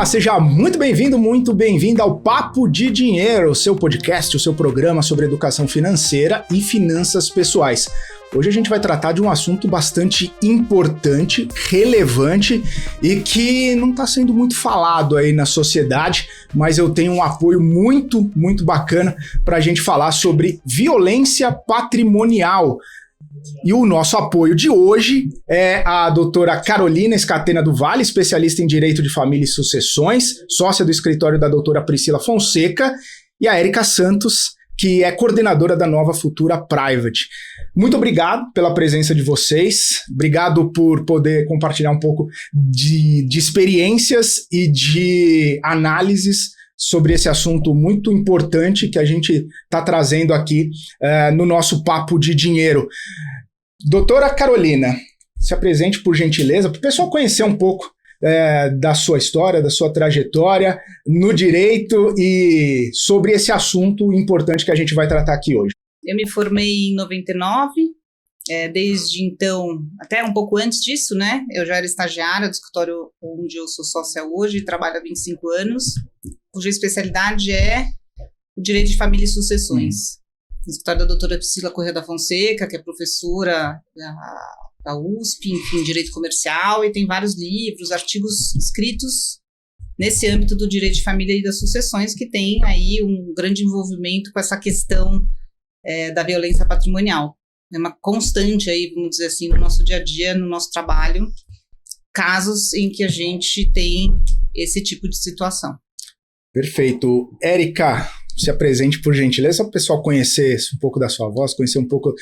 Olá, seja muito bem-vindo, muito bem-vinda ao Papo de Dinheiro, o seu podcast, o seu programa sobre educação financeira e finanças pessoais. Hoje a gente vai tratar de um assunto bastante importante, relevante e que não está sendo muito falado aí na sociedade, mas eu tenho um apoio muito bacana para a gente falar sobre violência patrimonial. E o nosso apoio de hoje é a doutora Carolina Scatena do Vale, especialista em Direito de Família e Sucessões, sócia do escritório da doutora Priscila Fonseca, e a Érica Santos, que é coordenadora da Nova Futura Private. Muito obrigado pela presença de vocês, obrigado por poder compartilhar um pouco de experiências e de análises sobre esse assunto muito importante que a gente está trazendo aqui no nosso Papo de Dinheiro. Doutora Carolina, se apresente por gentileza, para o pessoal conhecer um pouco da sua história, da sua trajetória no direito e sobre esse assunto importante que a gente vai tratar aqui hoje. Eu me formei em 99, desde então, até um pouco antes disso, né? Eu já era estagiária do escritório onde eu sou sócia hoje e trabalho há 25 anos, cuja especialidade é o Direito de Família e Sucessões. No escritório da doutora Priscila Corrêa da Fonseca, que é professora da USP, enfim, Direito Comercial, e tem vários livros, artigos escritos nesse âmbito do Direito de Família e das Sucessões, que tem aí um grande envolvimento com essa questão da violência patrimonial. É uma constante aí, vamos dizer assim, no nosso dia a dia, no nosso trabalho, casos em que a gente tem esse tipo de situação. Perfeito. Érica, se apresente por gentileza, para o pessoal conhecer um pouco da sua voz, conhecer um pouco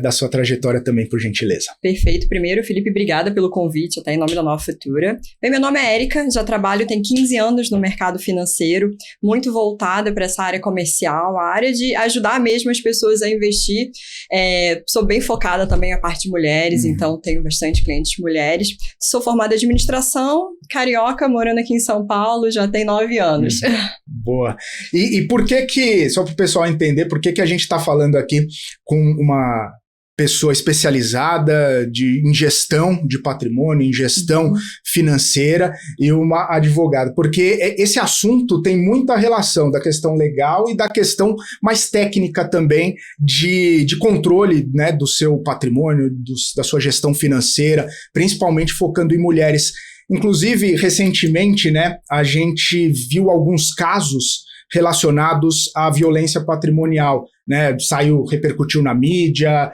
da sua trajetória também, por gentileza. Perfeito. Primeiro, Felipe, obrigada pelo convite, até em nome da Nova Futura. Bem, meu nome é Érica, já trabalho, tem 15 anos no mercado financeiro, muito voltada para essa área comercial, a área de ajudar mesmo as pessoas a investir. Sou bem focada também na parte de mulheres, então tenho bastante clientes mulheres. Sou formada em administração, carioca, morando aqui em São Paulo, já tem 9 anos. Boa. E por que, só para o pessoal entender, por que a gente está falando aqui com uma pessoa especializada em gestão de patrimônio, em gestão financeira e uma advogada? Porque esse assunto tem muita relação da questão legal e da questão mais técnica também de controle, né, do seu patrimônio, da sua gestão financeira, principalmente focando em mulheres. Inclusive, recentemente, né, a gente viu alguns casos relacionados à violência patrimonial, né? Repercutiu na mídia,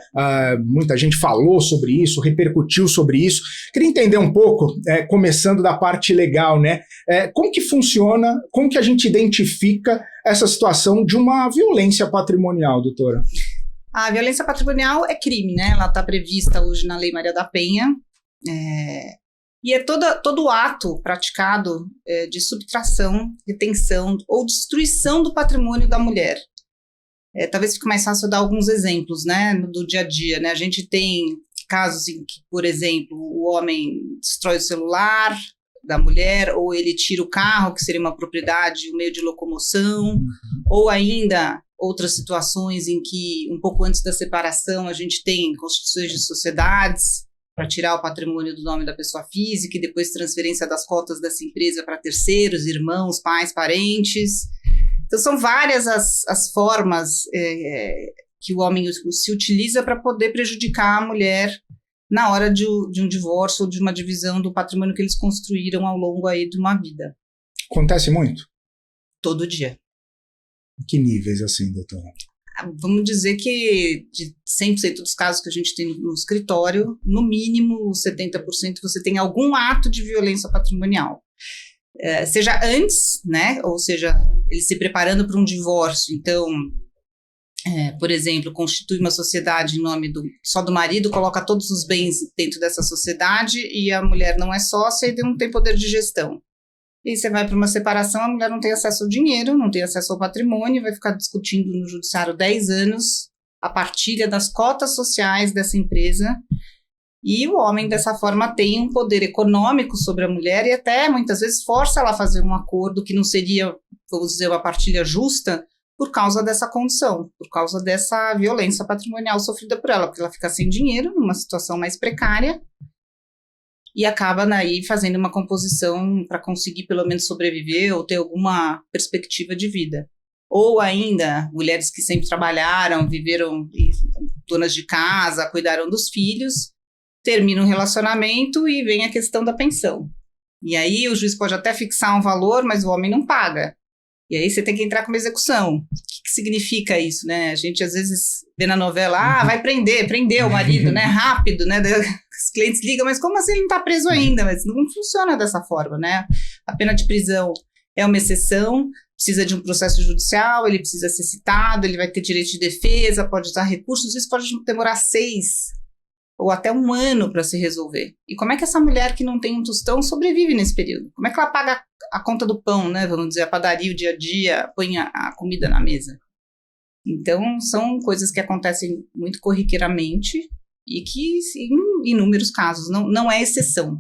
muita gente falou sobre isso, repercutiu sobre isso. Queria entender um pouco, começando da parte legal, né? Como que funciona, como que a gente identifica essa situação de uma violência patrimonial, doutora? A violência patrimonial é crime, né? Ela está prevista hoje na Lei Maria da Penha, e é todo ato praticado de subtração, retenção ou destruição do patrimônio da mulher. Talvez fique mais fácil eu dar alguns exemplos, né, do dia a dia, né? A gente tem casos em que, por exemplo, o homem destrói o celular da mulher, ou ele tira o carro, que seria uma propriedade, um meio de locomoção, ou ainda outras situações em que, um pouco antes da separação, a gente tem constituições de sociedades, para tirar o patrimônio do nome da pessoa física e depois transferência das cotas dessa empresa para terceiros, irmãos, pais, parentes. Então, são várias as formas que o homem se utiliza para poder prejudicar a mulher na hora de um divórcio ou de uma divisão do patrimônio que eles construíram ao longo aí de uma vida. Acontece muito? Todo dia. Em que níveis assim, doutora? Vamos dizer que de 100% dos casos que a gente tem no escritório, no mínimo 70% você tem algum ato de violência patrimonial. Seja antes, né, ou seja, ele se preparando para um divórcio, então, por exemplo, constitui uma sociedade em nome só do marido, coloca todos os bens dentro dessa sociedade e a mulher não é sócia e não tem poder de gestão. E você vai para uma separação, a mulher não tem acesso ao dinheiro, não tem acesso ao patrimônio, vai ficar discutindo no judiciário 10 anos a partilha das cotas sociais dessa empresa. E o homem, dessa forma, tem um poder econômico sobre a mulher e até, muitas vezes, força ela a fazer um acordo que não seria, vamos dizer, uma partilha justa por causa dessa condição, por causa dessa violência patrimonial sofrida por ela, porque ela fica sem dinheiro, numa situação mais precária. e acaba aí fazendo uma composição para conseguir pelo menos sobreviver ou ter alguma perspectiva de vida. Ou ainda, mulheres que sempre trabalharam, viveram donas de casa, cuidaram dos filhos, termina um relacionamento e vem a questão da pensão. E aí o juiz pode até fixar um valor, mas o homem não paga. E aí você tem que entrar com uma execução. O que significa isso, né? A gente às vezes vê na novela, vai prender o marido, né? Rápido, né? Os clientes ligam, mas como assim ele não está preso ainda? Mas não funciona dessa forma, né? A pena de prisão é uma exceção, precisa de um processo judicial, ele precisa ser citado, ele vai ter direito de defesa, pode usar recursos, isso pode demorar 6 ou até 1 ano para se resolver. E como é que essa mulher que não tem um tostão sobrevive nesse período? Como é que ela paga a conta do pão, né? Vamos dizer, a padaria, o dia a dia, põe a comida na mesa? Então, são coisas que acontecem muito corriqueiramente e que, em inúmeros casos, não é exceção.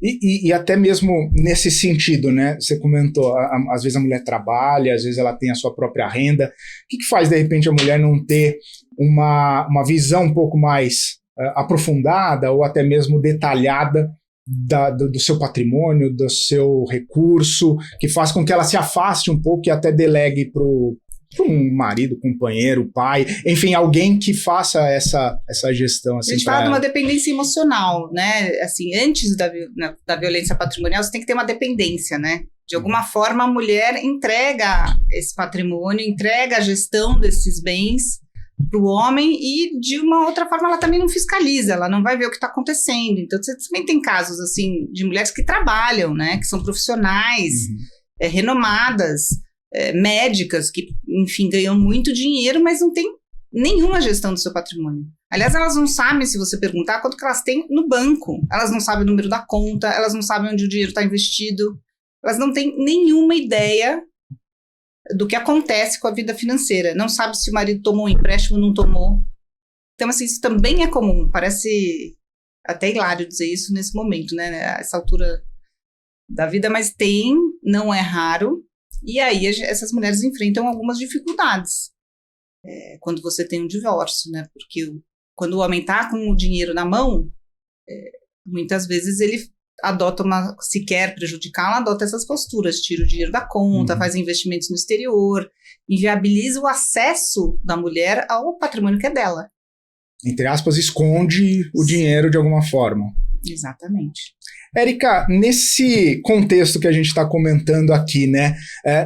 E até mesmo nesse sentido, né? Você comentou, às vezes a mulher trabalha, às vezes ela tem a sua própria renda. O que faz, de repente, a mulher não ter uma visão um pouco mais aprofundada ou até mesmo detalhada do seu patrimônio, do seu recurso, que faz com que ela se afaste um pouco e até delegue para um marido, companheiro, pai, enfim, alguém que faça essa gestão. Assim, a gente fala de uma dependência emocional, né? Assim, antes da violência patrimonial, você tem que ter uma dependência, né? De alguma forma, a mulher entrega esse patrimônio, entrega a gestão desses bens para o homem e, de uma outra forma, ela também não fiscaliza, ela não vai ver o que está acontecendo. Então, você também tem casos, assim, de mulheres que trabalham, né? Que são profissionais, renomadas, médicas que, enfim, ganham muito dinheiro, mas não tem nenhuma gestão do seu patrimônio. Aliás, elas não sabem, se você perguntar, quanto que elas têm no banco. Elas não sabem o número da conta, elas não sabem onde o dinheiro está investido, elas não têm nenhuma ideia do que acontece com a vida financeira. Não sabe se o marido tomou um empréstimo ou não tomou. Então, assim, isso também é comum. Parece até hilário dizer isso nesse momento, né? A essa altura da vida, mas não é raro. E aí essas mulheres enfrentam algumas dificuldades quando você tem um divórcio, né? Porque quando o homem está com o dinheiro na mão, muitas vezes ele adota se quer prejudicá-la, adota essas posturas, tira o dinheiro da conta, faz investimentos no exterior, inviabiliza o acesso da mulher ao patrimônio que é dela. Entre aspas, esconde o dinheiro de alguma forma. Exatamente. Érica, nesse contexto que a gente está comentando aqui, né,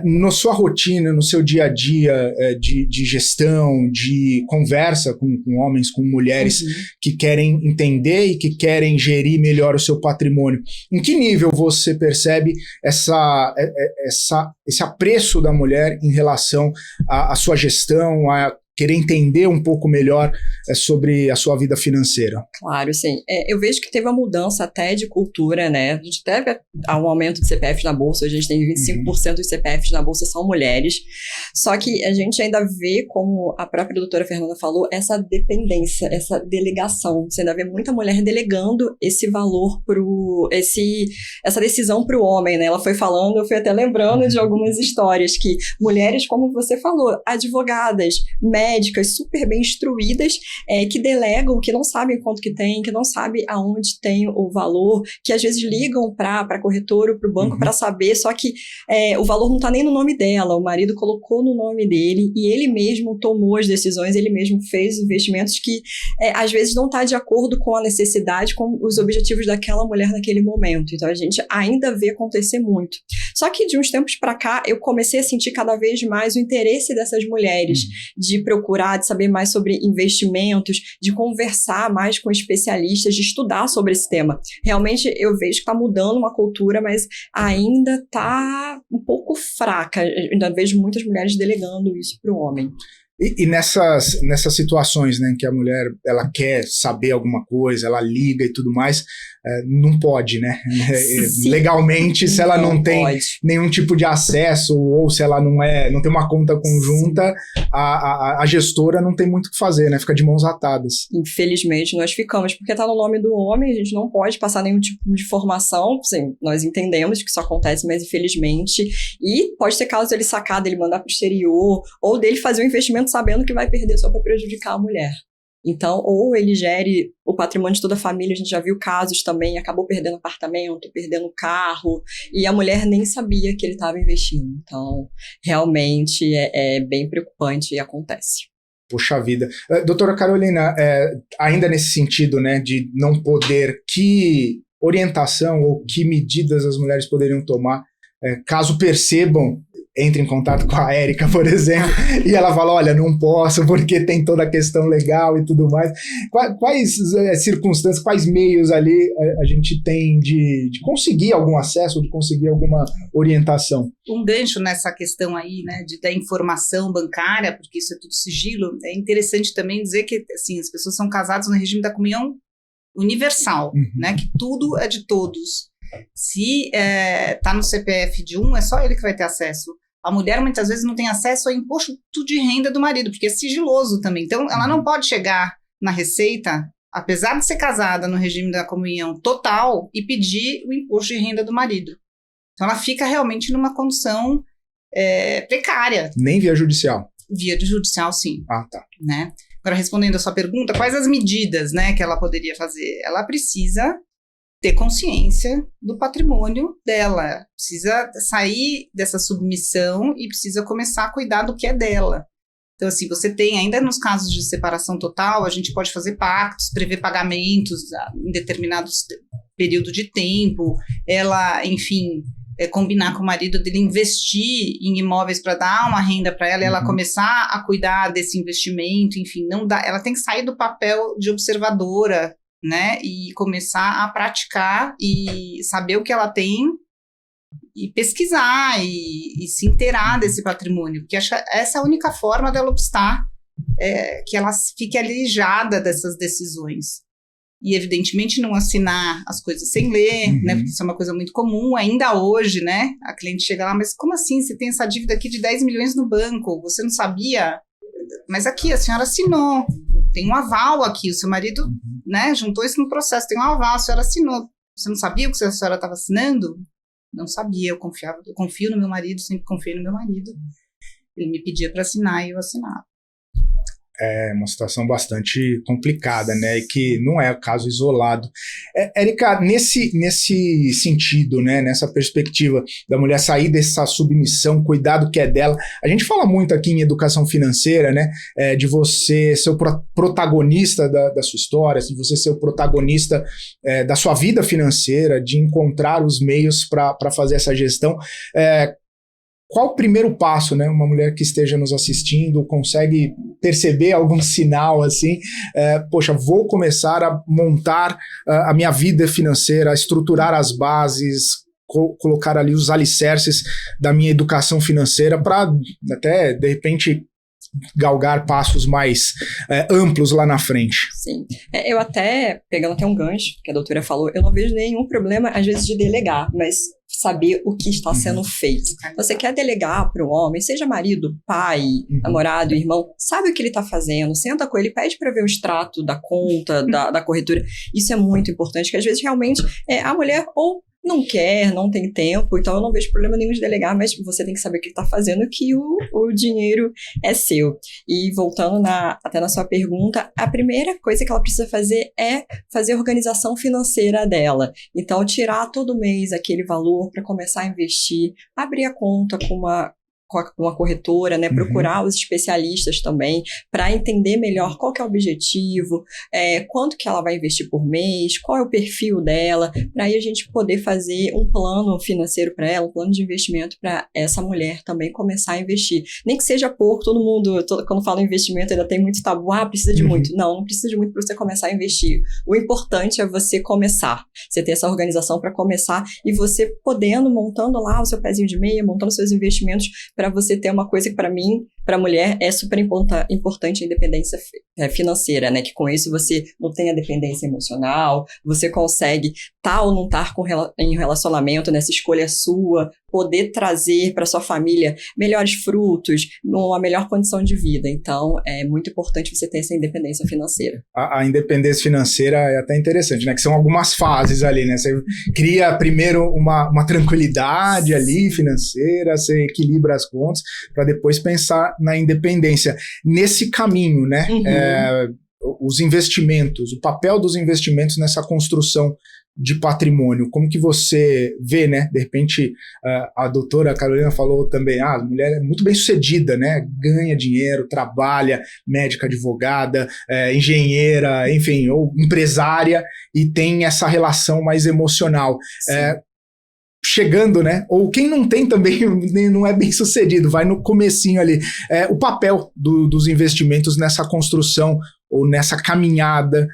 na sua rotina, no seu dia a dia de gestão, de conversa com homens, com mulheres que querem entender e que querem gerir melhor o seu patrimônio, em que nível você percebe esse apreço da mulher em relação à sua gestão, a querer entender um pouco melhor sobre a sua vida financeira? Claro, sim. Eu vejo que teve uma mudança até de cultura, né? A gente teve um aumento de CPFs na Bolsa, a gente tem 25% dos CPFs na Bolsa são mulheres, só que a gente ainda vê, como a própria doutora Fernanda falou, essa dependência, essa delegação. Você ainda vê muita mulher delegando esse valor essa decisão para o homem, né? Ela foi falando, eu fui até lembrando de algumas histórias que mulheres, como você falou, advogadas, médicas super bem instruídas, que delegam, que não sabem quanto que tem, que não sabem aonde tem o valor, que às vezes ligam para a corretora ou para o banco para saber, só que o valor não está nem no nome dela, o marido colocou no nome dele e ele mesmo tomou as decisões, ele mesmo fez investimentos que às vezes não está de acordo com a necessidade, com os objetivos daquela mulher naquele momento. Então a gente ainda vê acontecer muito. Só que de uns tempos para cá eu comecei a sentir cada vez mais o interesse dessas mulheres de procurar, de saber mais sobre investimentos, de conversar mais com especialistas, de estudar sobre esse tema. Realmente eu vejo que está mudando uma cultura, mas ainda está um pouco fraca. Eu ainda vejo muitas mulheres delegando isso para o homem. E nessas situações, né, em que a mulher ela quer saber alguma coisa, ela liga e tudo mais, não pode, né? Legalmente, se ela não tem nenhum tipo de acesso ou se ela não tem uma conta conjunta, a gestora não tem muito o que fazer, né? Fica de mãos atadas. Infelizmente, nós ficamos, porque está no nome do homem, a gente não pode passar nenhum tipo de informação, sim, nós entendemos que isso acontece, mas infelizmente, e pode ter caso dele sacar, dele mandar para o exterior, ou dele fazer um investimento sabendo que vai perder só para prejudicar a mulher. Então, ou ele gere o patrimônio de toda a família, a gente já viu casos também, acabou perdendo apartamento, perdendo carro, e a mulher nem sabia que ele estava investindo. Então, realmente é bem preocupante e acontece. Puxa vida. Doutora Carolina, ainda nesse sentido, né, de não poder, que orientação ou que medidas as mulheres poderiam tomar caso percebam, entre em contato com a Érica, por exemplo, e ela fala, olha, não posso porque tem toda a questão legal e tudo mais. Quais circunstâncias, quais meios ali a gente tem de conseguir algum acesso, de conseguir alguma orientação? Um gancho nessa questão aí, né, da informação bancária, porque isso é tudo sigilo, é interessante também dizer que, assim, as pessoas são casadas no regime da comunhão universal, né, que tudo é de todos. Se tá no CPF de um, é só ele que vai ter acesso. A mulher muitas vezes não tem acesso ao imposto de renda do marido, porque é sigiloso também. Então, ela não pode chegar na Receita, apesar de ser casada no regime da comunhão total, e pedir o imposto de renda do marido. Então, ela fica realmente numa condição precária. Nem via judicial? Via judicial, sim. Ah, tá. Né? Agora, respondendo a sua pergunta, quais as medidas, né, que ela poderia fazer? Ela precisa ter consciência do patrimônio dela, precisa sair dessa submissão e precisa começar a cuidar do que é dela. Então, assim, você tem, ainda nos casos de separação total, a gente pode fazer pactos, prever pagamentos em determinados período de tempo, ela, enfim, combinar com o marido dele investir em imóveis para dar uma renda para ela, e ela começar a cuidar desse investimento, enfim, não dá, ela tem que sair do papel de observadora, né, e começar a praticar e saber o que ela tem e pesquisar e se inteirar desse patrimônio, porque essa é a única forma dela obstar que ela fique alijada dessas decisões. E, evidentemente, não assinar as coisas sem ler, né, porque isso é uma coisa muito comum, ainda hoje, né, a cliente chega lá, mas como assim, você tem essa dívida aqui de 10 milhões no banco, você não sabia? Mas aqui, a senhora assinou, tem um aval aqui, o seu marido, né, juntou isso no processo, tem um aval, a senhora assinou. Você não sabia o que a senhora estava assinando? Não sabia, eu confio no meu marido, sempre confiei no meu marido. Ele me pedia para assinar e eu assinava. É uma situação bastante complicada, né, e que não é caso isolado. Érica, nesse sentido, né, nessa perspectiva da mulher sair dessa submissão, cuidar do que é dela, a gente fala muito aqui em educação financeira, né, de você ser o protagonista da sua história, de você ser o protagonista da sua vida financeira, de encontrar os meios para fazer essa gestão. Qual o primeiro passo, né? Uma mulher que esteja nos assistindo consegue perceber algum sinal assim, poxa, vou começar a montar a minha vida financeira, a estruturar as bases, colocar ali os alicerces da minha educação financeira para até, de repente, galgar passos mais amplos lá na frente. Sim. Eu até, pegando até um gancho que a doutora falou, eu não vejo nenhum problema, às vezes, de delegar, mas saber o que está sendo feito. Você quer delegar para um homem, seja marido, pai, namorado, irmão, sabe o que ele está fazendo, senta com ele, pede para ver o extrato da conta, da corretora. Isso é muito importante, que às vezes realmente a mulher ou não quer, não tem tempo, então eu não vejo problema nenhum de delegar, mas você tem que saber o que está fazendo, que o dinheiro é seu. E voltando até na sua pergunta, a primeira coisa que ela precisa fazer é fazer a organização financeira dela. Então, tirar todo mês aquele valor para começar a investir, abrir a conta com uma corretora, né, procurar os especialistas também para entender melhor qual que é o objetivo, quanto que ela vai investir por mês, qual é o perfil dela, para aí a gente poder fazer um plano financeiro para ela, um plano de investimento para essa mulher também começar a investir. Nem que seja pouco, todo mundo, quando fala em investimento ainda tem muito tabu, precisa de muito. Não precisa de muito para você começar a investir. O importante é você começar, você ter essa organização para começar e você podendo, montando lá o seu pezinho de meia, montando seus investimentos para você ter uma coisa que, para mim, para a mulher, é super importante a independência financeira, né? Que com isso você não tem a dependência emocional, você consegue estar ou não estar em relacionamento, nessa escolha sua, poder trazer para sua família melhores frutos, uma melhor condição de vida. Então, é muito importante você ter essa independência financeira. A independência financeira é até interessante, né? Que são algumas fases ali, né? Você cria primeiro uma tranquilidade ali financeira, você equilibra as contas, para depois pensar na independência. Nesse caminho, né? os investimentos, o papel dos investimentos nessa construção de patrimônio. Como que você vê, né? De repente, a doutora Carolina falou também, a mulher é muito bem sucedida, né? Ganha dinheiro, trabalha, médica, advogada, engenheira, enfim, ou empresária, e tem essa relação mais emocional. Chegando, né? Ou quem não tem também não é bem sucedido, vai no comecinho ali. O papel dos investimentos nessa construção ou nessa caminhada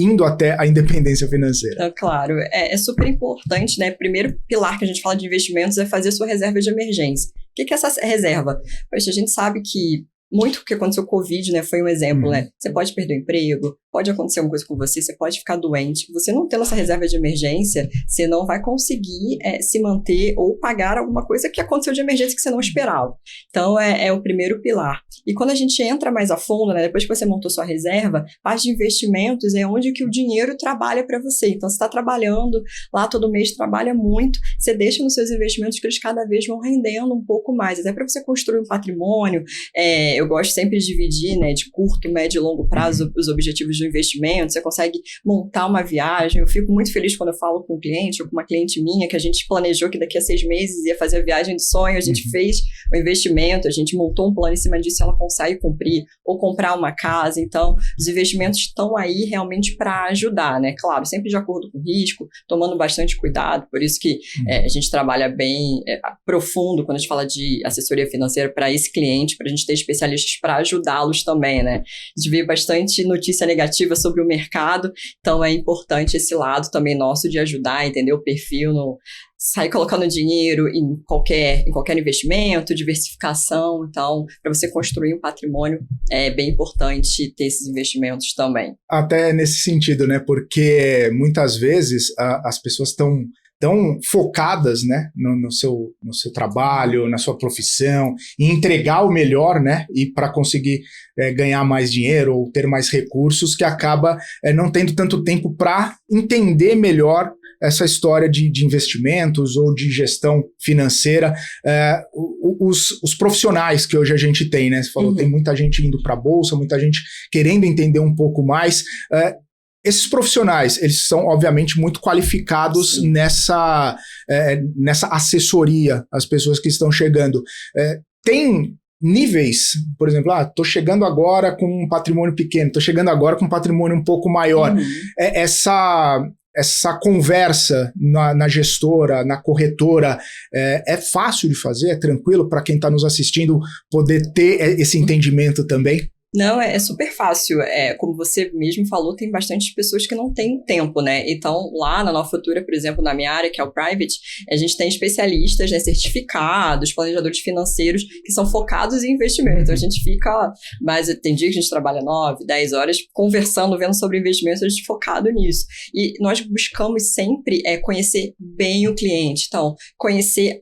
indo até a independência financeira. Então, claro, é super importante, né? Primeiro pilar que a gente fala de investimentos é fazer a sua reserva de emergência. O que é essa reserva? Poxa, a gente sabe que muito que aconteceu com o Covid, né, foi um exemplo, né? Você pode perder o emprego, pode acontecer alguma coisa com você, você pode ficar doente. Você não tendo essa reserva de emergência, você não vai conseguir se manter ou pagar alguma coisa que aconteceu de emergência que você não esperava. Então, é o primeiro pilar. E quando a gente entra mais a fundo, né, depois que você montou sua reserva, parte de investimentos é onde que o dinheiro trabalha para você. Então, você está trabalhando lá todo mês, trabalha muito, você deixa nos seus investimentos que eles cada vez vão rendendo um pouco mais, até para você construir um patrimônio. Eu gosto sempre de dividir, né, de curto, médio e longo prazo os objetivos do investimento. Você consegue montar uma viagem. Eu fico muito feliz quando eu falo com um cliente ou com uma cliente minha que a gente planejou que daqui a 6 meses ia fazer a viagem do sonho, a gente fez o investimento, a gente montou um plano em cima disso e ela consegue cumprir, ou comprar uma casa. Então, os investimentos estão aí realmente para ajudar, né? Claro, sempre de acordo com o risco, tomando bastante cuidado, por isso que a gente trabalha bem profundo quando a gente fala de assessoria financeira para esse cliente, para a gente ter especialistas para ajudá-los também, né? A gente vê bastante notícia negativa sobre o mercado, então é importante esse lado também nosso de ajudar, entender o perfil, sair colocando dinheiro em qualquer investimento, diversificação. Então, para você construir um patrimônio, é bem importante ter esses investimentos também. Até nesse sentido, né? Porque muitas vezes as pessoas estão tão focadas, né, no seu trabalho, na sua profissão, em entregar o melhor, né, e para conseguir ganhar mais dinheiro ou ter mais recursos, que acaba não tendo tanto tempo para entender melhor essa história de investimentos ou de gestão financeira. Os profissionais que hoje a gente tem, né, você falou, tem muita gente indo para a bolsa, muita gente querendo entender um pouco mais. Esses profissionais, eles são, obviamente, muito qualificados nessa assessoria, as pessoas que estão chegando. Tem níveis, por exemplo, estou chegando agora com um patrimônio pequeno, estou chegando agora com um patrimônio um pouco maior. Essa conversa na gestora, na corretora, é fácil de fazer? É tranquilo para quem está nos assistindo poder ter esse entendimento também? Não, é super fácil. Como você mesmo falou, tem bastante pessoas que não têm tempo, né? Então, lá na Nova Futura, por exemplo, na minha área, que é o Private, a gente tem especialistas, né, certificados, planejadores financeiros, que são focados em investimento. Então, a gente fica, mas tem dia que a gente trabalha 9, 10 horas conversando, vendo sobre investimentos, a gente focado nisso. E nós buscamos sempre conhecer bem o cliente. Então, conhecer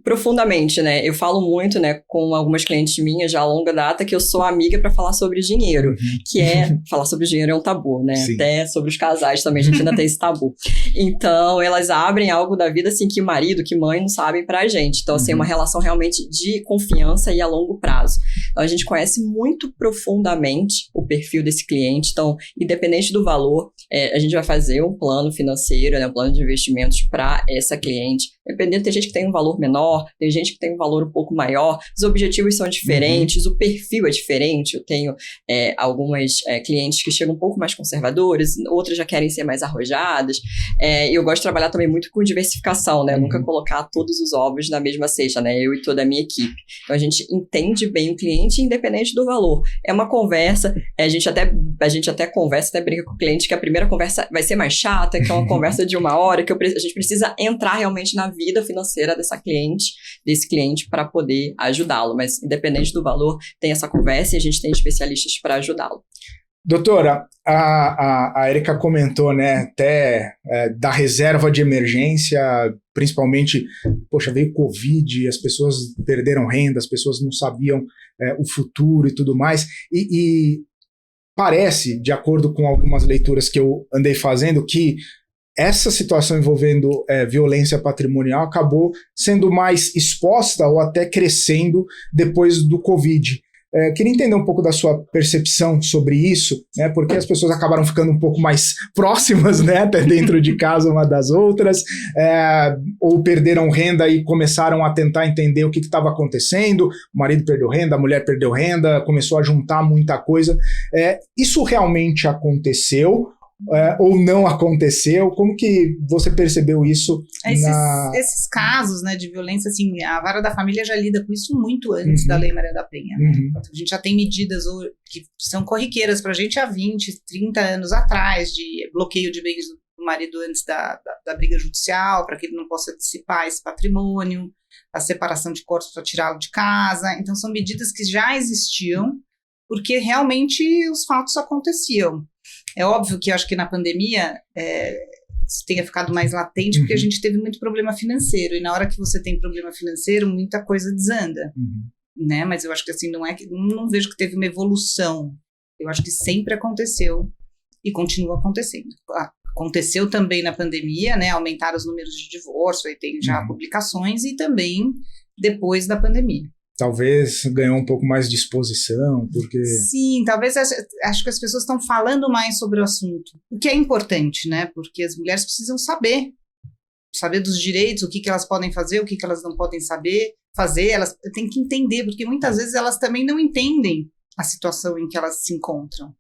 profundamente, né? Eu falo muito, né, com algumas clientes minhas já a longa data que eu sou amiga para falar sobre dinheiro, que falar sobre dinheiro é um tabu, né? Sim. Até sobre os casais também, a gente ainda tem esse tabu. Então, elas abrem algo da vida, assim, que marido, que mãe não sabem pra gente. Então, assim, é uma relação realmente de confiança e a longo prazo. Então, a gente conhece muito profundamente o perfil desse cliente. Então, independente do valor, a gente vai fazer um plano financeiro, né, um plano de investimentos para essa cliente. Dependendo, tem gente que tem um valor menor, tem gente que tem um valor um pouco maior, os objetivos são diferentes, o perfil é diferente. Eu tenho algumas clientes que chegam um pouco mais conservadoras, outras já querem ser mais arrojadas. Eu gosto de trabalhar também muito com diversificação, né? Nunca colocar todos os ovos na mesma cesta, né? Eu e toda a minha equipe. Então, a gente entende bem o cliente, independente do valor. É uma conversa, a gente até conversa, até brinca com o cliente que a primeira conversa vai ser mais chata, que é uma conversa de 1 hora, que a gente precisa entrar realmente na vida financeira desse cliente para poder ajudá-lo. Mas, independente do valor, tem essa conversa e a gente tem especialistas para ajudá-lo. Doutora, a Érica comentou, né, até da reserva de emergência, principalmente, veio Covid, as pessoas perderam renda, as pessoas não sabiam o futuro e tudo mais, e parece, de acordo com algumas leituras que eu andei fazendo, que essa situação envolvendo violência patrimonial acabou sendo mais exposta ou até crescendo depois do Covid. Queria entender um pouco da sua percepção sobre isso, né? Porque as pessoas acabaram ficando um pouco mais próximas, né? Até dentro de casa uma das outras, ou perderam renda e começaram a tentar entender o que estava acontecendo. O marido perdeu renda, a mulher perdeu renda, começou a juntar muita coisa. Isso realmente aconteceu? Ou não aconteceu? Como que você percebeu isso? Esses casos, né, de violência, assim, a Vara da Família já lida com isso muito antes da Lei Maria da Penha, né? A gente já tem medidas que são corriqueiras para a gente há 20, 30 anos atrás, de bloqueio de bens do marido antes da briga judicial, para que ele não possa dissipar esse patrimônio, a separação de corpos para tirá-lo de casa. Então, são medidas que já existiam, porque realmente os fatos aconteciam. É óbvio que eu acho que na pandemia isso tenha ficado mais latente, porque a gente teve muito problema financeiro, e na hora que você tem problema financeiro, muita coisa desanda, né? Mas eu acho que assim, não vejo que teve uma evolução. Eu acho que sempre aconteceu e continua acontecendo. Aconteceu também na pandemia, né? Aumentaram os números de divórcio, aí tem já publicações, e também depois da pandemia. Talvez ganhou um pouco mais de exposição, porque... Sim, talvez acho que as pessoas estão falando mais sobre o assunto, o que é importante, né? Porque as mulheres precisam saber dos direitos, o que elas podem fazer, o que elas não podem fazer, elas têm que entender, porque muitas vezes elas também não entendem a situação em que elas se encontram.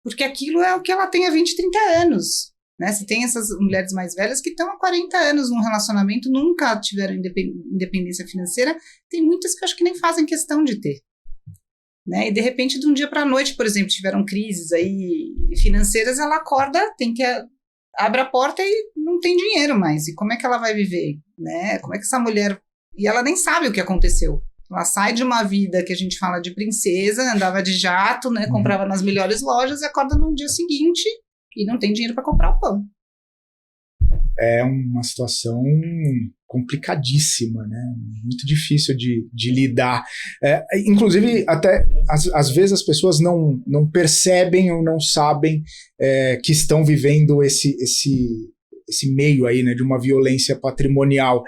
Porque aquilo é o que ela tem há 20, 30 anos. Né? Você tem essas mulheres mais velhas que estão há 40 anos num relacionamento, nunca tiveram independência financeira, tem muitas que eu acho que nem fazem questão de ter. Né? E de repente, de um dia para a noite, por exemplo, tiveram crises aí financeiras, ela acorda, abre a porta e não tem dinheiro mais. E como é que ela vai viver? Né? Como é que essa mulher... E ela nem sabe o que aconteceu. Ela sai de uma vida que a gente fala de princesa, andava de jato, né? Comprava nas melhores lojas, e acorda no dia seguinte... e não tem dinheiro para comprar o pão. É uma situação complicadíssima, né? Muito difícil de lidar. Inclusive, até às vezes as pessoas não percebem ou não sabem que estão vivendo esse meio aí, né, de uma violência patrimonial.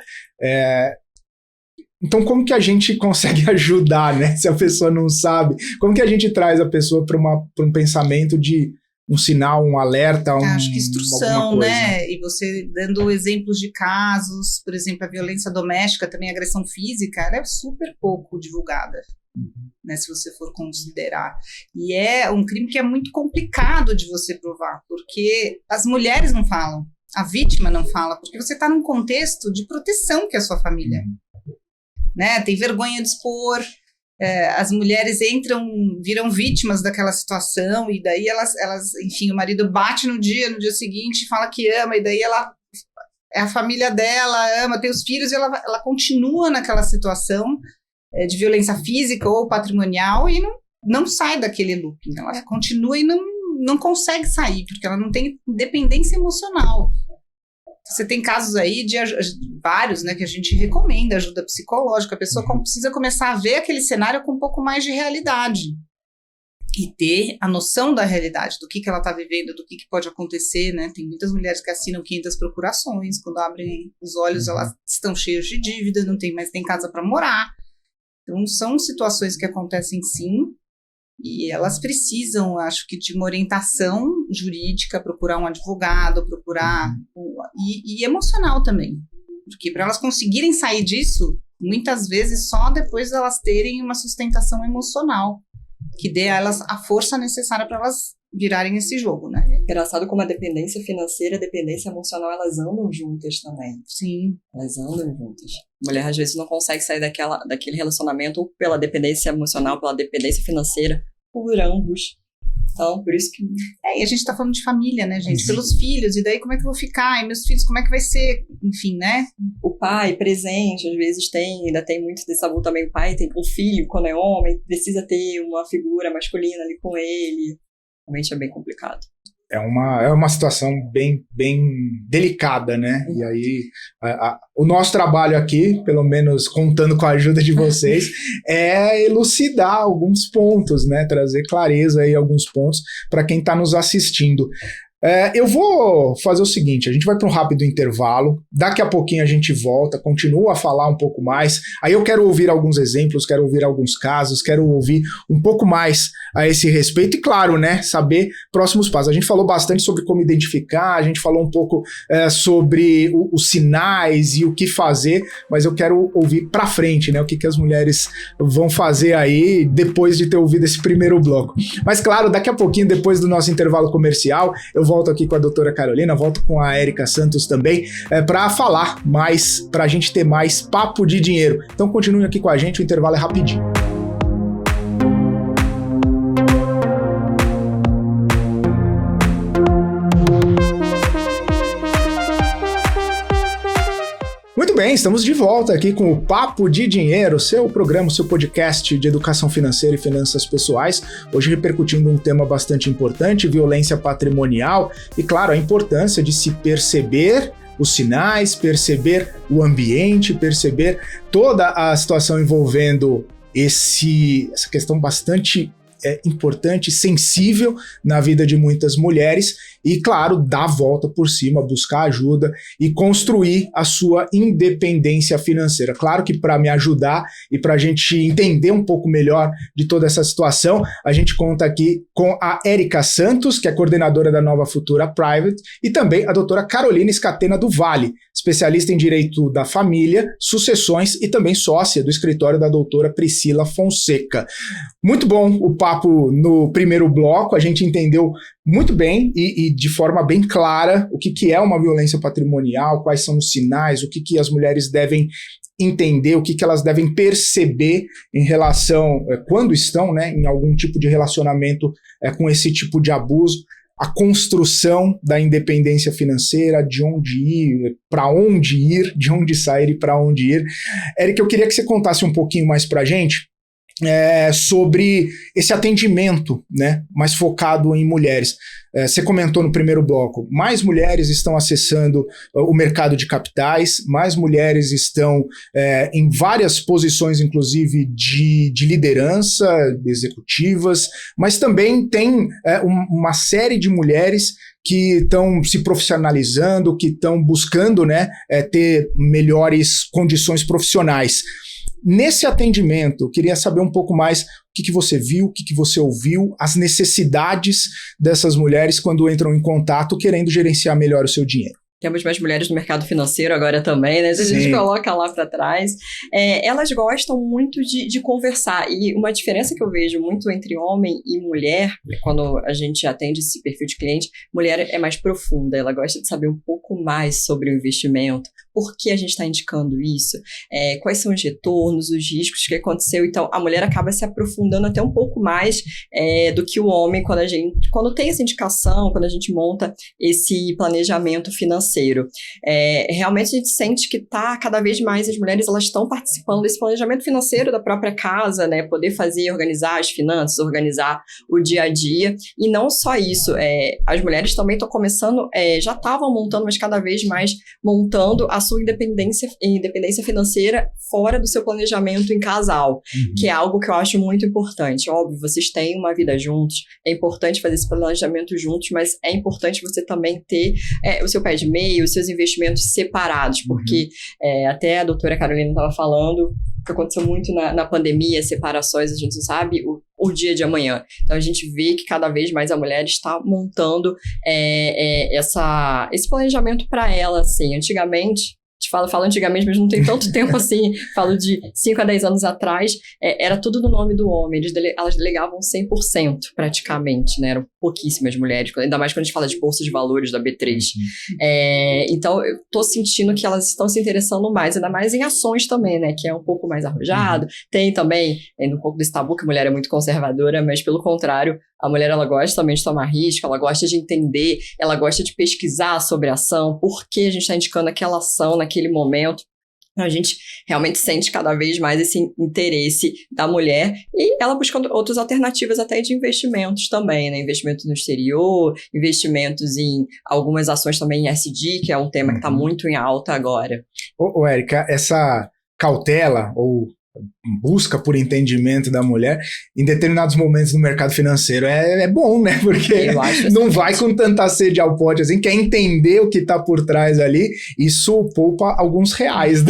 Então, como que a gente consegue ajudar, né? Se a pessoa não sabe, como que a gente traz a pessoa para um pensamento de um sinal, um alerta, acho que instrução, né? E você dando exemplos de casos, por exemplo, a violência doméstica, também a agressão física, ela é super pouco divulgada, né? Se você for considerar. E é um crime que é muito complicado de você provar, porque as mulheres não falam, a vítima não fala, porque você está num contexto de proteção que é a sua família, né? Tem vergonha de expor. As mulheres viram vítimas daquela situação, e daí elas, enfim, o marido bate no dia seguinte, fala que ama, e daí é a família dela, ama, tem os filhos, e ela continua naquela situação de violência física ou patrimonial, e não sai daquele looping, ela continua e não consegue sair, porque ela não tem independência emocional. Você tem casos aí de vários, né, que a gente recomenda ajuda psicológica. A pessoa precisa começar a ver aquele cenário com um pouco mais de realidade e ter a noção da realidade, do que ela está vivendo, do que pode acontecer, né? Tem muitas mulheres que assinam 500 procurações, quando abrem os olhos elas estão cheias de dívida, não tem mais nem casa para morar. Então são situações que acontecem sim, e elas precisam, acho que, de uma orientação jurídica, procurar um advogado, e emocional também. Porque para elas conseguirem sair disso, muitas vezes só depois de elas terem uma sustentação emocional, que dê a elas a força necessária para elas virarem esse jogo, né? Engraçado como a dependência financeira e a dependência emocional, elas andam juntas também. Sim. Elas andam juntas. A mulher, às vezes, não consegue sair daquele relacionamento ou pela dependência emocional, pela dependência financeira, por ambos. Então, por isso que... E a gente tá falando de família, né, gente? Pelos filhos, e daí como é que eu vou ficar? E meus filhos, como é que vai ser? Enfim, né? O pai presente, às vezes ainda tem muito desse tabu também. O filho, quando é homem, precisa ter uma figura masculina ali com ele. Realmente é bem complicado. É uma situação bem, bem delicada, né? E aí, o nosso trabalho aqui, pelo menos contando com a ajuda de vocês, é elucidar alguns pontos, né? Trazer clareza aí alguns pontos para quem está nos assistindo. Eu vou fazer o seguinte, a gente vai para um rápido intervalo, daqui a pouquinho a gente volta, continua a falar um pouco mais, aí eu quero ouvir alguns exemplos, quero ouvir alguns casos, quero ouvir um pouco mais a esse respeito e, claro, né, saber próximos passos. A gente falou bastante sobre como identificar, a gente falou um pouco sobre os sinais e o que fazer, mas eu quero ouvir para frente, né, o que as mulheres vão fazer aí depois de ter ouvido esse primeiro bloco. Mas, claro, daqui a pouquinho, depois do nosso intervalo comercial, eu volto aqui com a doutora Carolina, volto com a Érica Santos também, para falar mais, para a gente ter mais papo de dinheiro. Então continue aqui com a gente, o intervalo é rapidinho. Muito bem, estamos de volta aqui com o Papo de Dinheiro, seu programa, seu podcast de educação financeira e finanças pessoais, hoje repercutindo um tema bastante importante, violência patrimonial e, claro, a importância de se perceber os sinais, perceber o ambiente, perceber toda a situação envolvendo essa questão bastante importante, sensível na vida de muitas mulheres e, claro, dar a volta por cima, buscar ajuda e construir a sua independência financeira. Claro que para me ajudar e para a gente entender um pouco melhor de toda essa situação, a gente conta aqui com a Érica Santos, que é coordenadora da Nova Futura Private, e também a doutora Carolina Scatena do Vale, especialista em Direito da Família, Sucessões e também sócia do escritório da doutora Priscila Fonseca. Muito bom o papo no primeiro bloco, a gente entendeu muito bem e de forma bem clara o que é uma violência patrimonial, quais são os sinais, o que as mulheres devem entender, o que elas devem perceber em relação, quando estão, né, em algum tipo de relacionamento com esse tipo de abuso, a construção da independência financeira, de onde ir, para onde ir, de onde sair e para onde ir. Érica, eu queria que você contasse um pouquinho mais para a gente sobre esse atendimento, né, mais focado em mulheres. Você comentou no primeiro bloco, mais mulheres estão acessando o mercado de capitais, mais mulheres estão em várias posições, inclusive de liderança, executivas, mas também tem uma série de mulheres que estão se profissionalizando, que estão buscando, né, ter melhores condições profissionais. Nesse atendimento, eu queria saber um pouco mais o que você viu, o que você ouviu, as necessidades dessas mulheres quando entram em contato querendo gerenciar melhor o seu dinheiro. Temos mais mulheres no mercado financeiro agora também, né? A gente coloca lá para trás. Elas gostam muito de conversar. E uma diferença que eu vejo muito entre homem e mulher, quando a gente atende esse perfil de cliente, mulher é mais profunda. Ela gosta de saber um pouco mais sobre o investimento. Por que a gente está indicando isso? Quais são os retornos, os riscos que aconteceu? Então, a mulher acaba se aprofundando até um pouco mais do que o homem quando tem essa indicação, quando a gente monta esse planejamento financeiro. Realmente a gente sente que cada vez mais as mulheres elas estão participando desse planejamento financeiro da própria casa, né? Poder organizar as finanças, organizar o dia a dia. E não só isso, as mulheres também estão começando, já estavam montando, mas cada vez mais montando a sua independência financeira fora do seu planejamento em casal, que é algo que eu acho muito importante. Óbvio, vocês têm uma vida juntos, é importante fazer esse planejamento juntos, mas é importante você também ter o seu pé de meia, os seus investimentos separados, porque até a doutora Carolina estava falando que aconteceu muito na pandemia, separações, a gente não sabe o dia de amanhã. Então a gente vê que cada vez mais a mulher está montando esse planejamento para ela, assim. Antigamente, falo antigamente, mas não tem tanto tempo assim, falo de 5 a 10 anos atrás, era tudo no nome do homem, elas delegavam 100% praticamente, né, eram pouquíssimas mulheres, ainda mais quando a gente fala de bolsa de valores da B3. Então, eu tô sentindo que elas estão se interessando mais, ainda mais em ações também, né, que é um pouco mais arrojado, tem também um pouco desse tabu que a mulher é muito conservadora, mas pelo contrário, a mulher, ela gosta também de tomar risco, ela gosta de entender, ela gosta de pesquisar sobre a ação, por que a gente está indicando aquela ação naquele momento. A gente realmente sente cada vez mais esse interesse da mulher e ela buscando outras alternativas até de investimentos também, né? Investimentos no exterior, investimentos em algumas ações também em ESG, que é um tema que está muito em alta agora. Érica, essa cautela ou busca por entendimento da mulher, em determinados momentos no mercado financeiro é bom, né? Porque não vai com tanta sede ao pote, assim, quer entender o que está por trás ali, isso poupa alguns reais.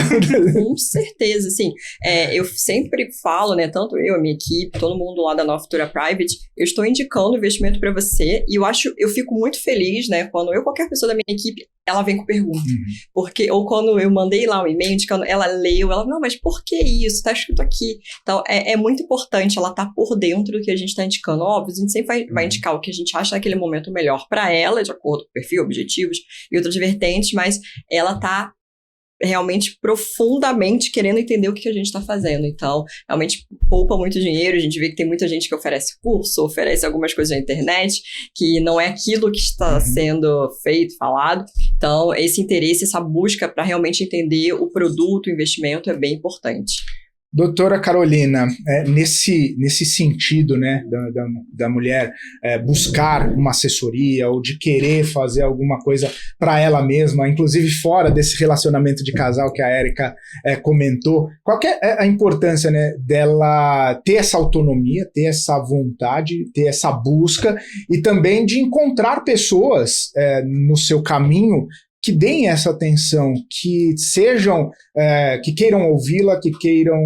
Com certeza, assim, eu sempre falo, né, tanto eu, a minha equipe, todo mundo lá da Nova Futura Private, eu estou indicando investimento para você e eu fico muito feliz, né, quando qualquer pessoa da minha equipe, ela vem com pergunta. Porque, ou quando eu mandei lá um e-mail indicando, ela leu, ela, não, mas por que isso? Tá escrito aqui. Então, é muito importante ela estar por dentro do que a gente está indicando. Óbvio, a gente sempre vai indicar o que a gente acha naquele momento melhor para ela, de acordo com o perfil, objetivos e outras vertentes, mas ela tá realmente profundamente querendo entender o que a gente está fazendo. Então, realmente poupa muito dinheiro. A gente vê que tem muita gente que oferece curso, oferece algumas coisas na internet, que não é aquilo que está sendo feito, falado. Então, esse interesse, essa busca para realmente entender o produto, o investimento é bem importante. Doutora Carolina, nesse sentido, né, da mulher buscar uma assessoria ou de querer fazer alguma coisa para ela mesma, inclusive fora desse relacionamento de casal que a Érica comentou, qual que é a importância, né, dela ter essa autonomia, ter essa vontade, ter essa busca e também de encontrar pessoas no seu caminho que deem essa atenção, que sejam, que queiram ouvi-la, que queiram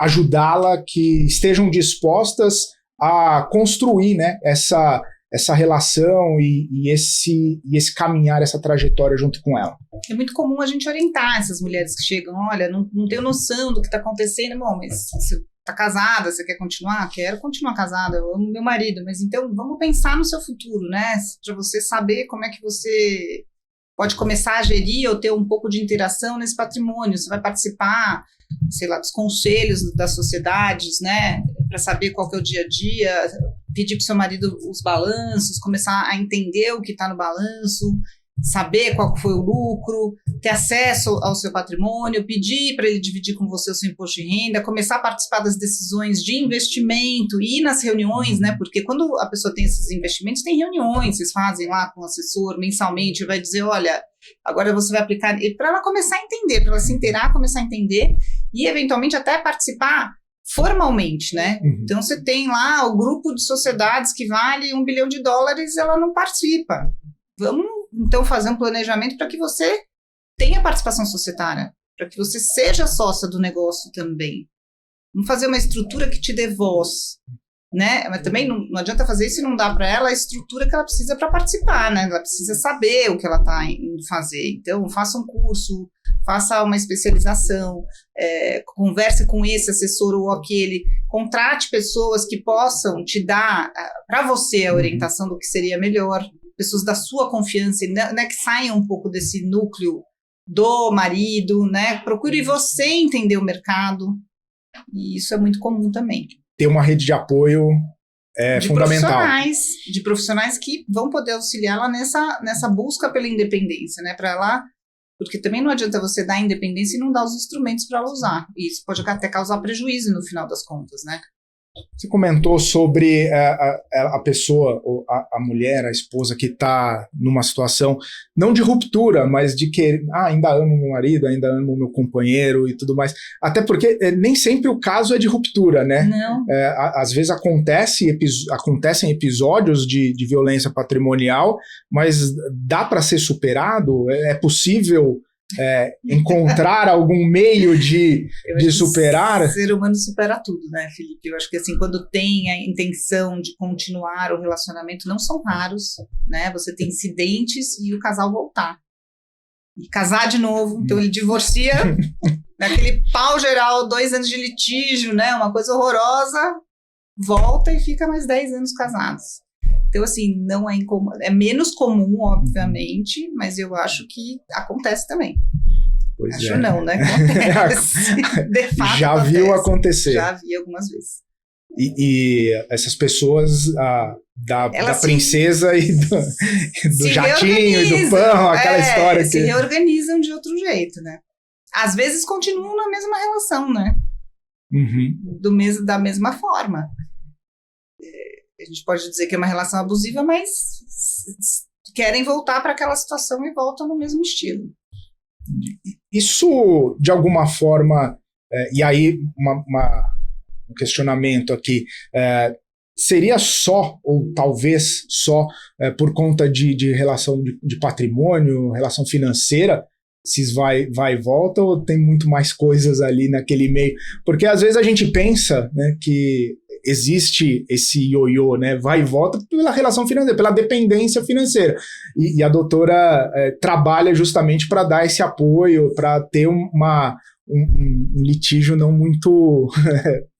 ajudá-la, que estejam dispostas a construir, né, essa relação e esse caminhar, essa trajetória junto com ela. É muito comum a gente orientar essas mulheres que chegam, olha, não tenho noção do que está acontecendo, bom, mas você está casada, você quer continuar? Quero continuar casada, eu amo meu marido, mas então vamos pensar no seu futuro, né, para você saber como é que você pode começar a gerir ou ter um pouco de interação nesse patrimônio. Você vai participar, sei lá, dos conselhos das sociedades, né? Para saber qual que é o dia a dia, pedir para o seu marido os balanços, começar a entender o que está no balanço, saber qual foi o lucro, ter acesso ao seu patrimônio, pedir para ele dividir com você o seu imposto de renda, começar a participar das decisões de investimento, ir nas reuniões, né? Porque quando a pessoa tem esses investimentos, tem reuniões, vocês fazem lá com o assessor mensalmente, vai dizer, olha, agora você vai aplicar, para ela começar a entender, para ela se inteirar, começar a entender e eventualmente até participar formalmente, né? Então você tem lá o grupo de sociedades que vale $1 bilhão, ela não participa. Vamos então fazer um planejamento para que você tenha participação societária, para que você seja sócia do negócio também. Vamos fazer uma estrutura que te dê voz, né? Mas também não adianta fazer isso e não dar para ela a estrutura que ela precisa para participar, né? Ela precisa saber o que ela está indo fazer. Então, faça um curso, faça uma especialização, converse com esse assessor ou aquele, contrate pessoas que possam te dar para você a orientação do que seria melhor, pessoas da sua confiança, né, que saiam um pouco desse núcleo do marido, né? Procure você entender o mercado, e isso é muito comum também. Ter uma rede de apoio é fundamental. De profissionais que vão poder auxiliá-la nessa busca pela independência, né? Para ela, porque também não adianta você dar independência e não dar os instrumentos para ela usar. E isso pode até causar prejuízo no final das contas, né? Você comentou sobre a pessoa, a mulher, a esposa que está numa situação, não de ruptura, mas de que ainda amo meu marido, ainda amo meu companheiro e tudo mais. Até porque nem sempre o caso é de ruptura, né? Não. Às vezes acontecem episódios de violência patrimonial, mas dá para ser superado? É possível encontrar algum meio de superar? O ser humano supera tudo, né, Felipe? Eu acho que assim, quando tem a intenção de continuar o relacionamento, não são raros, né? Você tem incidentes e o casal voltar. E casar de novo, então ele divorcia, naquele pau geral, 2 anos de litígio, né? Uma coisa horrorosa, volta e fica mais 10 anos casados. Então, assim, não é incomum, é menos comum, obviamente, mas eu acho que acontece também. Pois acho não, né? Acontece. De fato, já acontece. Viu acontecer. Já vi algumas vezes. E essas pessoas, da princesa e do jatinho e do pão, aquela história que... se reorganizam de outro jeito, né? Às vezes continuam na mesma relação, né? Da mesma forma. A gente pode dizer que é uma relação abusiva, mas querem voltar para aquela situação e voltam no mesmo estilo. Isso, de alguma forma, e aí um questionamento aqui, seria só, ou talvez só, por conta de relação de patrimônio, relação financeira, se vai e volta, ou tem muito mais coisas ali naquele meio? Porque às vezes a gente pensa, né, que existe esse ioiô, né, vai e volta pela relação financeira, pela dependência financeira. E a doutora trabalha justamente para dar esse apoio, para ter um litígio não muito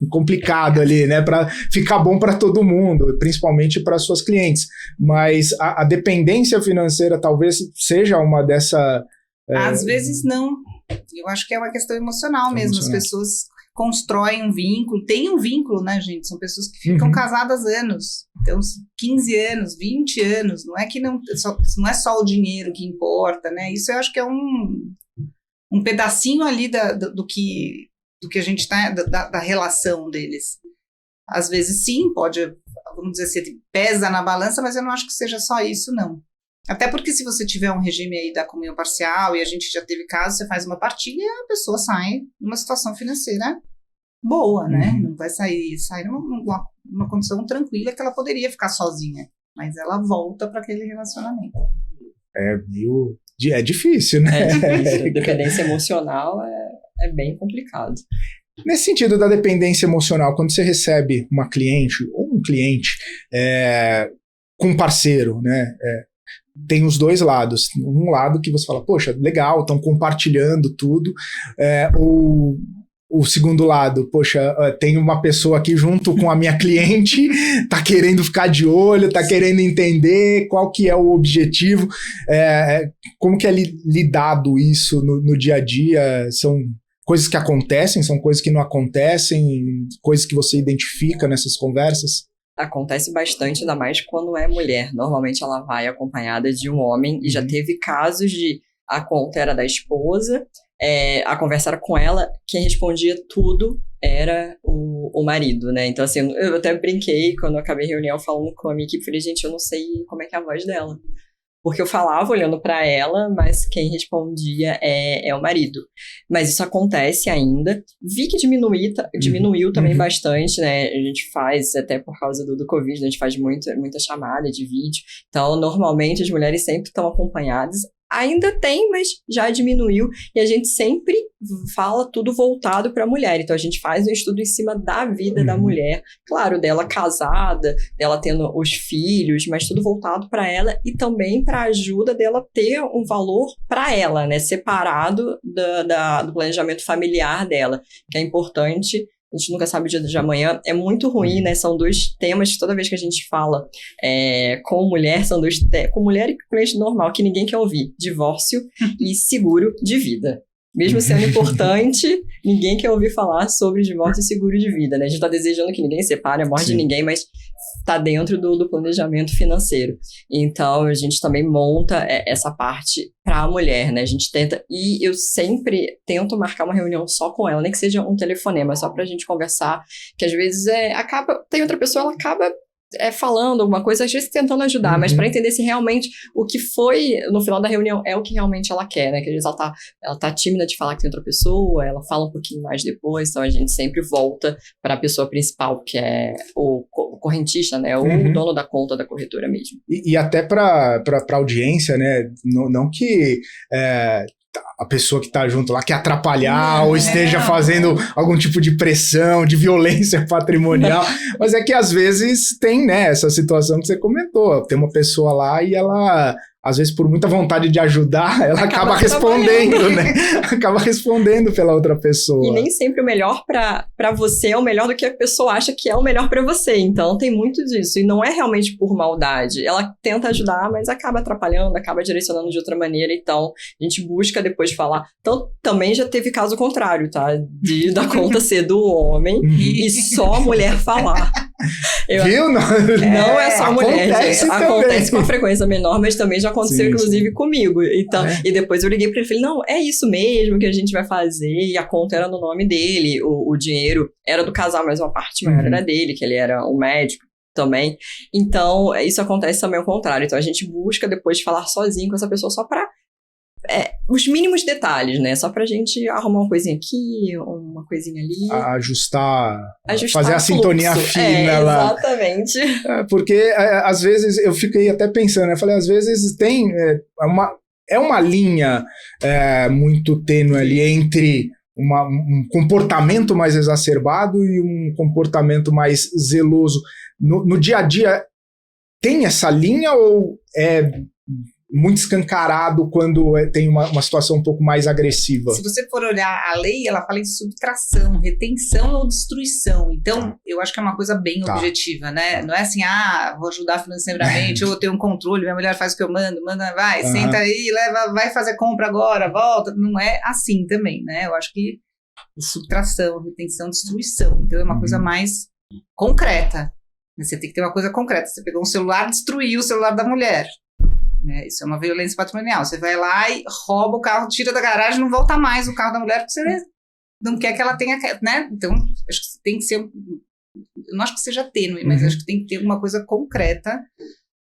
complicado ali, né, para ficar bom para todo mundo, principalmente para suas clientes. Mas a dependência financeira talvez seja uma dessa... Às vezes não. Eu acho que é uma questão emocional mesmo. As pessoas constroem um vínculo, tem um vínculo, né, gente? São pessoas que ficam casadas anos. Então, 15 anos, 20 anos. Não é que não é só o dinheiro que importa, né? Isso eu acho que é um pedacinho ali do que a gente tá, da relação deles. Às vezes sim, pode, vamos dizer assim, pesa na balança, mas eu não acho que seja só isso, não. Até porque se você tiver um regime aí da comunhão parcial e a gente já teve casos, você faz uma partilha e a pessoa sai numa situação financeira boa, né? Não vai sair numa condição tranquila que ela poderia ficar sozinha, mas ela volta para aquele relacionamento. É difícil, né? É difícil. Dependência emocional é bem complicado. Nesse sentido da dependência emocional, quando você recebe uma cliente ou um cliente com um parceiro, né? Tem os dois lados. Um lado que você fala, poxa, legal, estão compartilhando tudo. O segundo lado, poxa, tem uma pessoa aqui junto com a minha cliente, tá querendo ficar de olho, tá querendo entender qual que é o objetivo. Como que é lidado isso no dia a dia? São coisas que acontecem, são coisas que não acontecem, coisas que você identifica nessas conversas? Acontece bastante, ainda mais quando é mulher. Normalmente ela vai acompanhada de um homem, e já teve casos de a conta era da esposa, a conversa era com ela, quem respondia tudo era o marido, né? Então, assim, eu até brinquei quando eu acabei a reunião falando com a minha equipe, falei, gente, eu não sei como é que é a voz dela. Porque eu falava olhando para ela, mas quem respondia é o marido. Mas isso acontece ainda. Vi que diminuiu também bastante, né? A gente faz, até por causa do Covid, a gente faz muita chamada de vídeo. Então, normalmente, as mulheres sempre estão acompanhadas. Ainda tem, mas já diminuiu. E a gente sempre fala tudo voltado para a mulher. Então, a gente faz um estudo em cima da vida da mulher. Claro, dela casada, dela tendo os filhos, mas tudo voltado para ela e também para a ajuda dela ter um valor para ela, né? Separado do planejamento familiar dela, que é importante. A gente nunca sabe o dia de amanhã. É muito ruim, né? São dois temas que toda vez que a gente fala com mulher, são dois com mulher e cliente normal, que ninguém quer ouvir. Divórcio e seguro de vida. Mesmo sendo importante, ninguém quer ouvir falar sobre divórcio e seguro de vida, né? A gente tá desejando que ninguém separe a morte de ninguém, mas tá dentro do planejamento financeiro. Então, a gente também monta essa parte para a mulher, né? A gente tenta, e eu sempre tento marcar uma reunião só com ela, nem que seja um telefonema, só pra gente conversar, que às vezes tem outra pessoa, ela acaba falando alguma coisa, às vezes tentando ajudar, mas para entender se realmente o que foi no final da reunião é o que realmente ela quer, né? Que às vezes ela tá tímida de falar que tem outra pessoa, ela fala um pouquinho mais depois, então a gente sempre volta para a pessoa principal, que é o correntista, né? Ou o dono da conta da corretora mesmo. E até para audiência, né? Não que a pessoa que está junto lá quer atrapalhar ou esteja fazendo algum tipo de pressão, de violência patrimonial, mas é que às vezes tem, né, essa situação que você comentou, tem uma pessoa lá e ela, às vezes por muita vontade de ajudar, ela acaba respondendo, né? Acaba respondendo pela outra pessoa. E nem sempre o melhor para você é o melhor do que a pessoa acha que é o melhor para você, então tem muito disso, e não é realmente por maldade, ela tenta ajudar, mas acaba atrapalhando, acaba direcionando de outra maneira, então a gente busca depois falar. Então também já teve caso contrário, tá? Da conta ser do homem e só a mulher falar. Viu? Não é só a mulher, acontece gente. Acontece com uma frequência menor, mas também já aconteceu, inclusive, comigo. Então, e depois eu liguei pra ele e falei, não, é isso mesmo que a gente vai fazer. E a conta era no nome dele, o dinheiro era do casal, mas uma parte maior era dele, que ele era um médico também. Então, isso acontece também ao contrário. Então, a gente busca depois falar sozinho com essa pessoa só pra os mínimos detalhes, né? Só pra gente arrumar uma coisinha aqui, uma coisinha ali. Ajustar fazer a sintonia fina lá. Exatamente. Porque às vezes eu fiquei até pensando, eu falei, às vezes tem uma linha muito tênue ali entre um comportamento mais exacerbado e um comportamento mais zeloso. No dia a dia, tem essa linha ou é muito escancarado quando tem uma situação um pouco mais agressiva? Se você for olhar a lei, ela fala em subtração, retenção ou destruição. Então, eu acho que é uma coisa bem objetiva, né? Não é assim, vou ajudar financeiramente, ou eu tenho um controle, minha mulher faz o que eu mando, vai, senta aí, leva, vai fazer compra agora, volta. Não é assim também, né? Eu acho que subtração, retenção, destruição. Então, é uma coisa mais concreta. Você tem que ter uma coisa concreta. Você pegou um celular, destruiu o celular da mulher. Isso é uma violência patrimonial. Você vai lá e rouba o carro, tira da garagem, não volta mais o carro da mulher porque você não quer que ela tenha, né? Então, acho que tem que ser, eu não acho que seja tênue, mas acho que tem que ter uma coisa concreta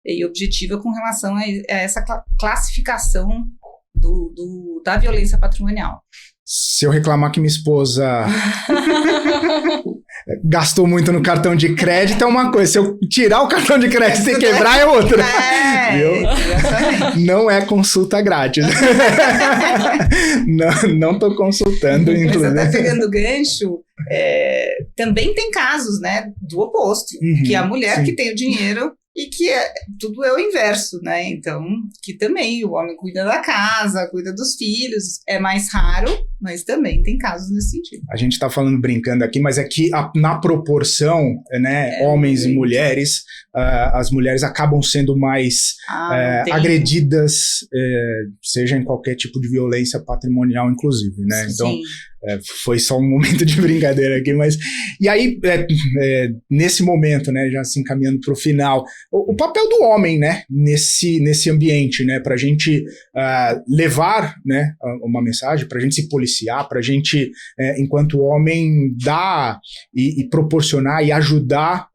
e objetiva com relação a essa classificação da violência patrimonial. Se eu reclamar que minha esposa gastou muito no cartão de crédito é uma coisa, se eu tirar o cartão de crédito e quebrar é outra. Não é consulta grátis. Não tô consultando, inclusive. Mas até pegando gancho, também tem casos, né, do oposto, que a mulher que tem o dinheiro e que tudo é o inverso, né? Então, que também o homem cuida da casa, cuida dos filhos, é mais raro, mas também tem casos nesse sentido. A gente tá falando brincando aqui, mas é que na proporção, né, homens e mulheres, as mulheres acabam sendo mais agredidas, seja em qualquer tipo de violência patrimonial, inclusive, né? Então, sim. Foi só um momento de brincadeira aqui, mas... E aí, nesse momento, né, já se encaminhando para o final, o papel do homem, né, nesse ambiente, né, para a gente levar, né, uma mensagem, para a gente se policiar, para a gente, enquanto homem, dar e proporcionar e ajudar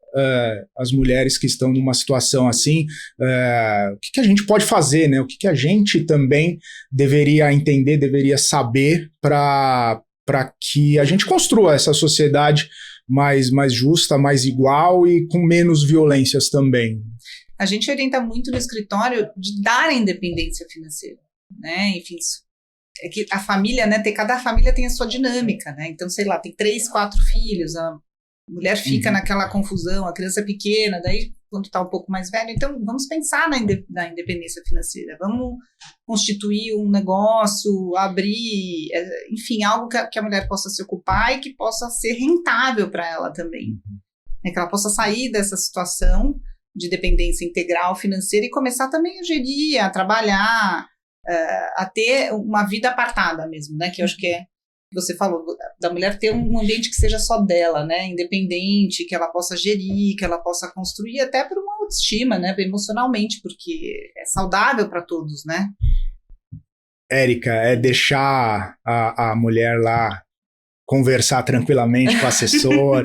as mulheres que estão numa situação assim, o que a gente pode fazer, né? O que a gente também deveria entender, deveria saber para que a gente construa essa sociedade mais justa, mais igual e com menos violências também. A gente orienta muito no escritório de dar a independência financeira, né? Enfim, é que a família, né? Cada família tem a sua dinâmica, né? Então, sei lá, tem 3, 4 filhos, a mulher fica naquela confusão, a criança é pequena, daí quando está um pouco mais velho, então vamos pensar na independência financeira, vamos constituir um negócio, abrir, enfim, algo que a mulher possa se ocupar e que possa ser rentável para ela também, né, que ela possa sair dessa situação de dependência integral financeira e começar também a gerir, a trabalhar, a ter uma vida apartada mesmo, né, que eu acho que você falou, da mulher ter um ambiente que seja só dela, né, independente, que ela possa gerir, que ela possa construir até por uma autoestima, né, emocionalmente, porque é saudável para todos, né. Érica, é deixar a mulher lá conversar tranquilamente com o assessor,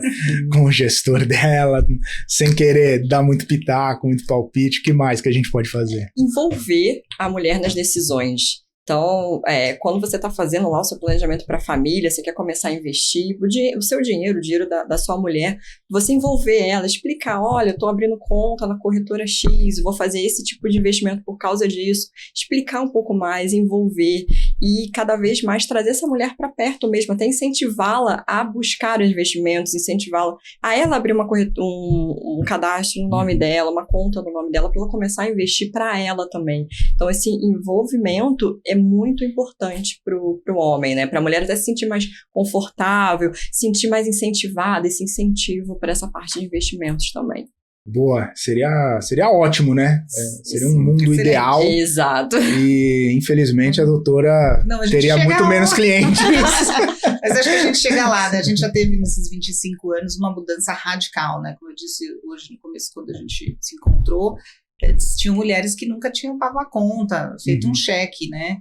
com o gestor dela, sem querer dar muito pitaco, muito palpite. O que mais que a gente pode fazer? Envolver a mulher nas decisões. Então, quando você está fazendo lá o seu planejamento para a família, você quer começar a investir, o seu dinheiro, o dinheiro da sua mulher, você envolver ela, explicar, olha, eu estou abrindo conta na corretora X, vou fazer esse tipo de investimento por causa disso, explicar um pouco mais, envolver e cada vez mais trazer essa mulher para perto mesmo, até incentivá-la a buscar investimentos, incentivá-la a ela abrir um cadastro no nome dela, uma conta no nome dela, para ela começar a investir para ela também. Então, esse envolvimento é muito importante pro homem, né? Para a mulher até se sentir mais confortável, sentir mais incentivada, esse incentivo para essa parte de investimentos também. Boa, seria ótimo, né? Seria um mundo ideal. Exato. E, infelizmente, a doutora teria muito menos clientes. Mas acho que a gente chega lá, né? A gente já teve nesses 25 anos uma mudança radical, né? Como eu disse hoje no começo, quando a gente se encontrou, tinham mulheres que nunca tinham pago a conta, feito um cheque, né?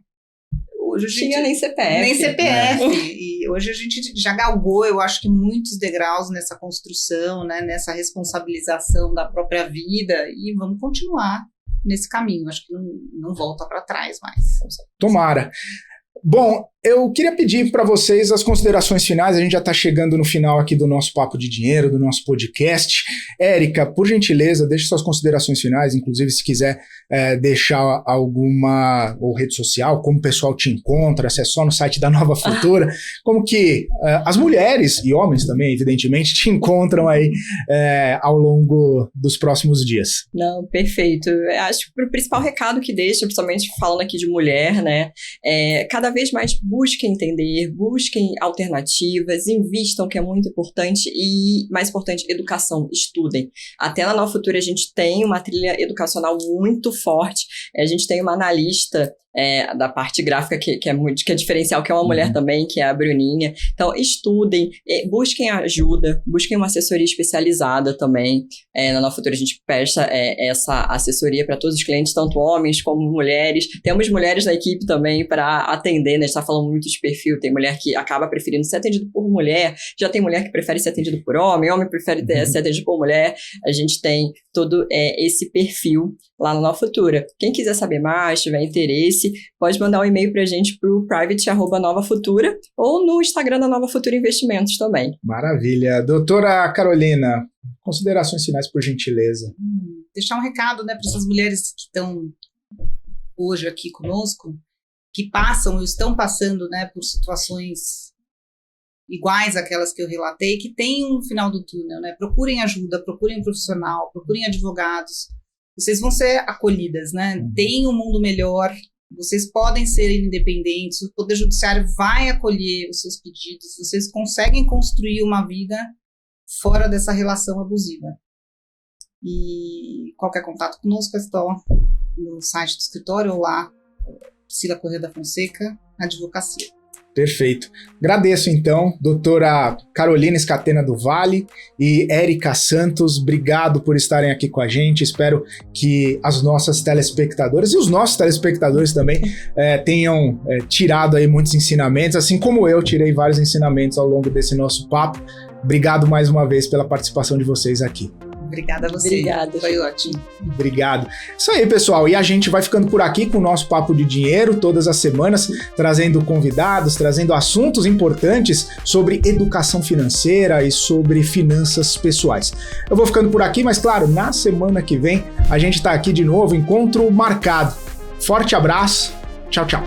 Hoje a gente tinha nem CPF. Nem CPF. E hoje a gente já galgou, eu acho que muitos degraus nessa construção, né? Nessa responsabilização da própria vida. E vamos continuar. nesse caminho. Acho que não volta para trás mais. Tomara. Bom, eu queria pedir para vocês as considerações finais. A gente já está chegando no final aqui do nosso Papo de Dinheiro, do nosso podcast. Érica, por gentileza, deixe suas considerações finais, inclusive se quiser deixar alguma ou rede social, como o pessoal te encontra, se é só no site da Nova Futura, como que as mulheres e homens também, evidentemente, te encontram aí ao longo dos próximos dias. Não, perfeito. Eu acho que o principal recado que deixa, principalmente falando aqui de mulher, né, cada vez mais busquem entender, busquem alternativas, invistam, que é muito importante, e, mais importante, educação, estudem. Até na Nova Futura a gente tem uma trilha educacional muito forte, a gente tem uma analista da parte gráfica que é diferencial, que é uma mulher também, que é a Bruninha. Então, estudem, busquem ajuda, busquem uma assessoria especializada também. Na Nova Futura a gente presta essa assessoria para todos os clientes, tanto homens como mulheres. Temos mulheres na equipe também para atender, né? A gente está falando muito de perfil, tem mulher que acaba preferindo ser atendido por mulher, já tem mulher que prefere ser atendido por homem prefere ser atendido por mulher. A gente tem todo esse perfil lá na Nova Futura. Quem quiser saber mais, tiver interesse, pode mandar um e-mail pra gente pro private@novafutura ou no Instagram da Nova Futura Investimentos também. Maravilha. Doutora Carolina, considerações finais, por gentileza. Deixar um recado, né, para essas mulheres que estão hoje aqui conosco, que passam ou estão passando, né, por situações iguais àquelas que eu relatei, que tem um final do túnel, né? Procurem ajuda, procurem um profissional, procurem advogados. Vocês vão ser acolhidas, né? Tem um mundo melhor, vocês podem ser independentes, o Poder Judiciário vai acolher os seus pedidos, vocês conseguem construir uma vida fora dessa relação abusiva. E qualquer contato conosco é só no site do escritório ou lá, Priscila Corrêa da Fonseca, Advocacia. Perfeito. Agradeço, então, doutora Carolina Scatena do Vale e Érica Santos. Obrigado por estarem aqui com a gente. Espero que as nossas telespectadoras e os nossos telespectadores também tenham tirado aí muitos ensinamentos, assim como eu tirei vários ensinamentos ao longo desse nosso papo. Obrigado mais uma vez pela participação de vocês aqui. Obrigada a você. Obrigada. Foi ótimo. Obrigado. Isso aí, pessoal. E a gente vai ficando por aqui com o nosso Papo de Dinheiro, todas as semanas, trazendo convidados, trazendo assuntos importantes sobre educação financeira e sobre finanças pessoais. Eu vou ficando por aqui, mas claro, na semana que vem a gente está aqui de novo, encontro marcado. Forte abraço. Tchau, tchau.